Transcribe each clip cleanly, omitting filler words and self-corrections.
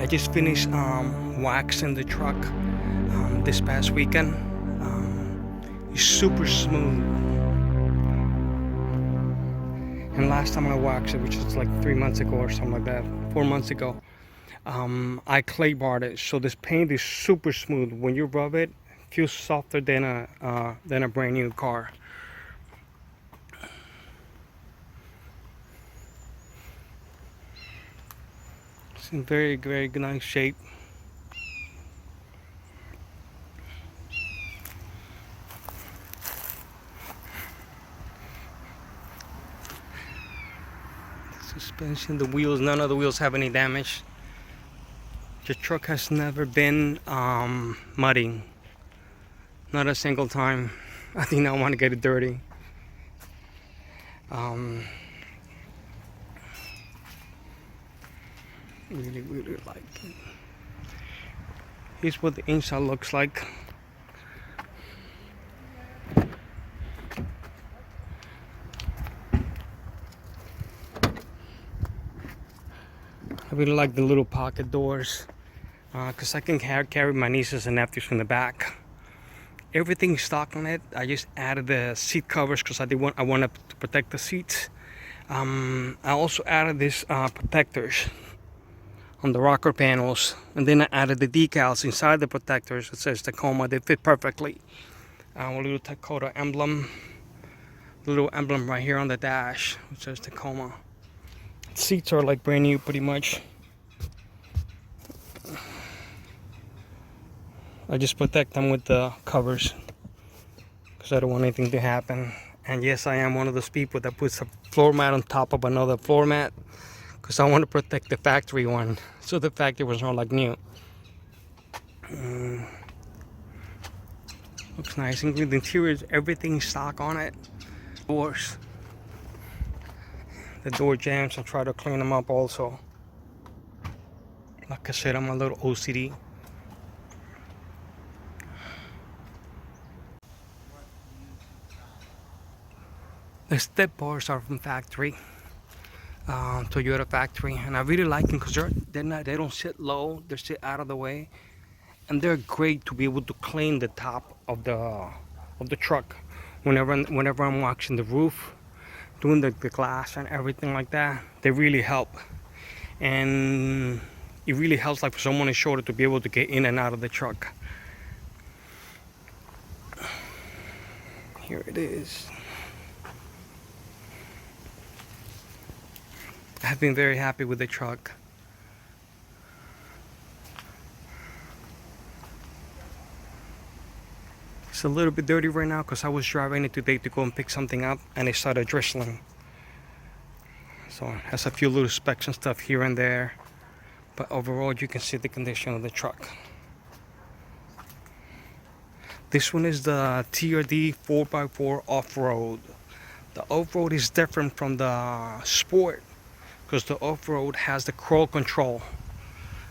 just finished waxing the truck this past weekend. It's super smooth. And last time I waxed it, which was like 3 months ago or something like that, 4 months ago, I clay barred it. So this paint is super smooth. When you rub it, it feels softer than a brand new car. It's in very, very nice shape. Suspension, the wheels, none of the wheels have any damage. The truck has never been muddy, not a single time. I do not want to get it dirty. Really like it. Here's what the inside looks like. I really like the little pocket doors because I can carry my nieces and nephews from the back. Everything's stock on it. I just added the seat covers because I wanted to protect the seats. I also added these protectors on the rocker panels, and then I added the decals inside the protectors. It says Tacoma. They fit perfectly. A little Tacoma emblem, little emblem right here on the dash, which says Tacoma. Seats are like brand new pretty much. I just protect them with the covers because I don't want anything to happen. And yes, I am one of those people that puts a floor mat on top of another floor mat because I want to protect the factory one, so the factory was not like new. Looks nice. And the interior is everything stock on it. Doors. The door jams, I try to clean them up also. Like I said, I'm a little OCD. The step bars are from factory, Toyota factory, and I really like them because they don't sit low, they sit out of the way, and they're great to be able to clean the top of the truck. Whenever I'm washing the roof, doing the glass and everything like that, they really help. And it really helps, like for someone in shoulder, to be able to get in and out of the truck. Here it is. I've been very happy with the truck. It's a little bit dirty right now because I was driving it today to go and pick something up and it started drizzling. So it has a few little specks and stuff here and there, but overall you can see the condition of the truck. This one is the TRD 4x4 off-road. The off-road is different from the sport because the off-road has the crawl control.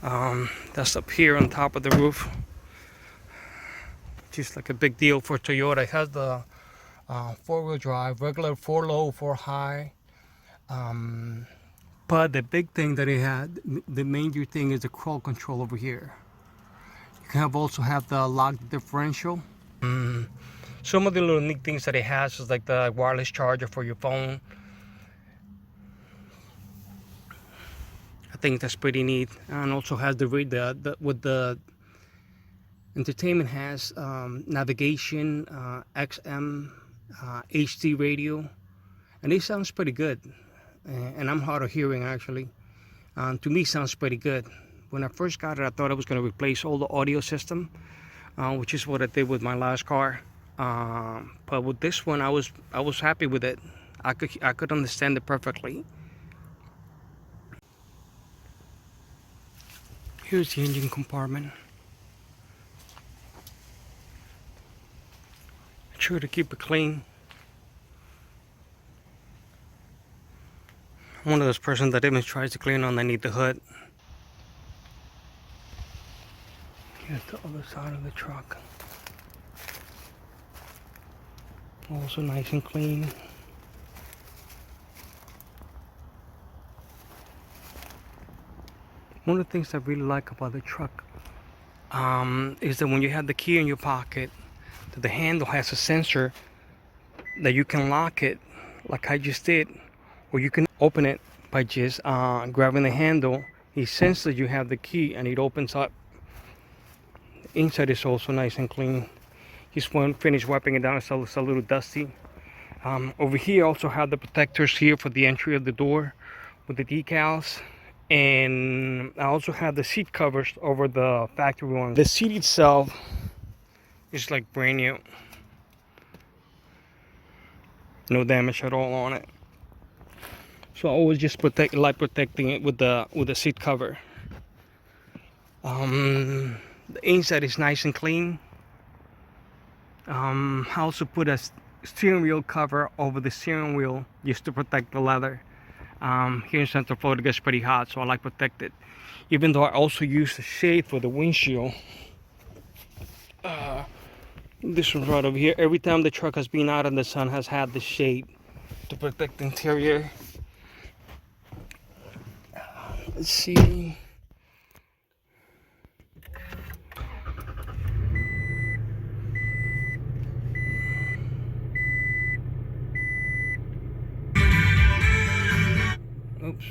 That's up here on top of the roof. Just like a big deal for Toyota. It has the 4-wheel drive, regular 4 low, 4 high. But the big thing that it had, the major thing, is the crawl control over here. You can also have the lock differential. Some of the little neat things that it has is like the wireless charger for your phone. I think that's pretty neat. And also has with the entertainment has navigation, XM, HD radio, and it sounds pretty good. And I'm hard of hearing actually. To me, sounds pretty good. When I first got it, I thought I was going to replace all the audio system, which is what I did with my last car. But with this one, I was happy with it. I could understand it perfectly. Here's the engine compartment. Sure to keep it clean. I'm one of those persons that even tries to clean underneath the hood. Here's the other side of the truck. Also nice and clean. One of the things I really like about the truck is that when you have the key in your pocket, that the handle has a sensor that you can lock it like I just did, or you can open it by just grabbing the handle. It senses that you have the key and it opens up. The inside is also nice and clean. Just finished wiping it down, it's a little dusty. Over here also have the protectors here for the entry of the door with the decals. And I also have the seat covers over the factory one. The seat itself is like brand new. No damage at all on it. So I always just protecting it with the seat cover. The inside is nice and clean. I also put a steering wheel cover over the steering wheel just to protect the leather. Here in Central Florida it gets pretty hot, so I like protected. Even though I also use the shade for the windshield. This one's right over here. Every time the truck has been out in the sun has had the shade to protect the interior. Let's see. Oops.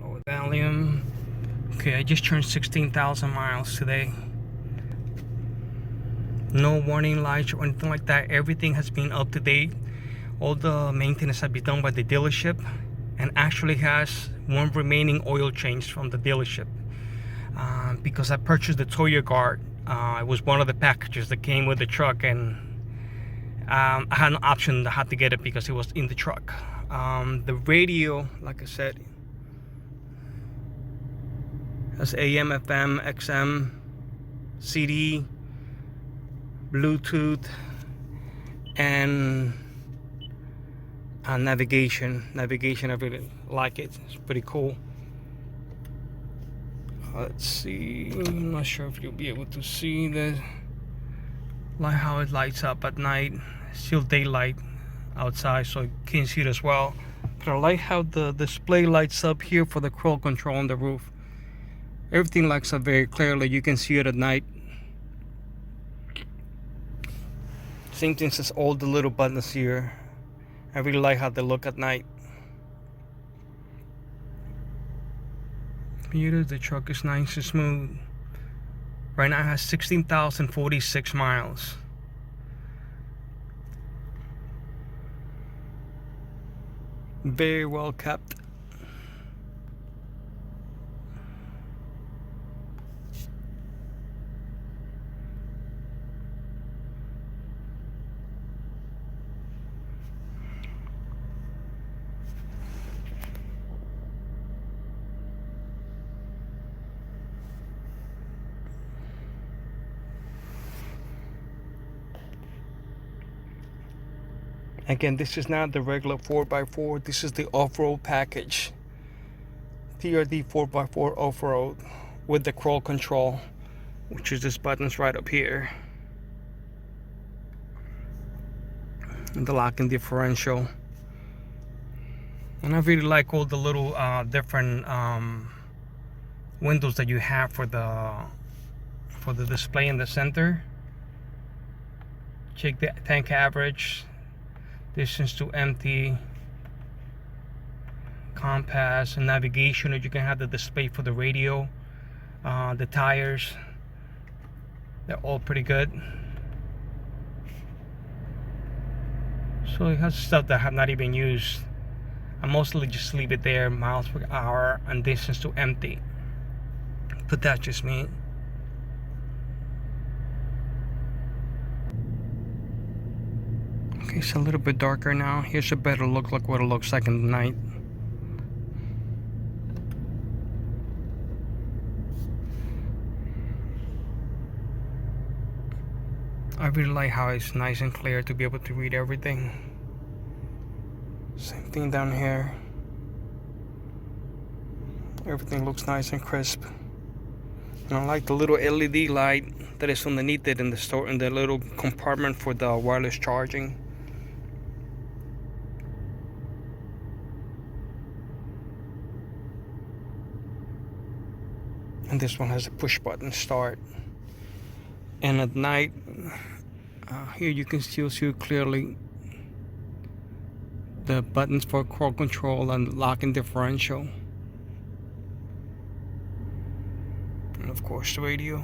Lower volume. Okay, I just turned 16,000 miles today. No warning lights or anything like that. Everything has been up to date. All the maintenance has been done by the dealership, and actually has one remaining oil change from the dealership. Because I purchased the Toyo Guard. It was one of the packages that came with the truck, and I had an option. I had to get it because it was in the truck. The radio, like I said, has AM, FM, XM, CD, Bluetooth, and navigation. I really like it. It's pretty cool. Let's see. I'm not sure if you'll be able to see the like how it lights up at night. Still daylight outside, so you can see it as well. But I like how the display lights up here for the crawl control on the roof. Everything lights up very clearly. You can see it at night. Same thing as all the little buttons here. I really like how they look at night. Here, the truck is nice and smooth. Right now it has 16,046 miles. Very well kept. Again, this is not the regular 4x4. This is the off-road package. TRD 4x4 off-road with the crawl control, which is this buttons right up here. And the locking differential. And I really like all the little different windows that you have for the display in the center. Check the tank average, distance to empty, compass, and navigation. You can have the display for the radio, the tires. They're all pretty good. So it has stuff that I have not even used. I mostly just leave it there, miles per hour and distance to empty. But that's just me. Okay, it's a little bit darker now. Here's a better look like what it looks like in the night. I really like how it's nice and clear to be able to read everything. Same thing down here. Everything looks nice and crisp. And I like the little LED light that is underneath it in the store, in the little compartment for the wireless charging. And this one has a push button start. And at night, here you can still see clearly the buttons for crawl control and lock and differential. And of course the radio.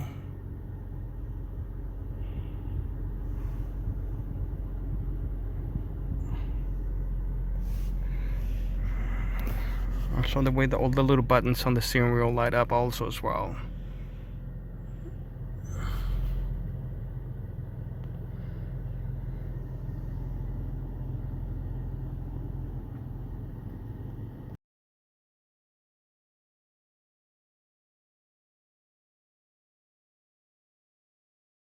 Also the way that all the little buttons on the steering wheel light up also as well.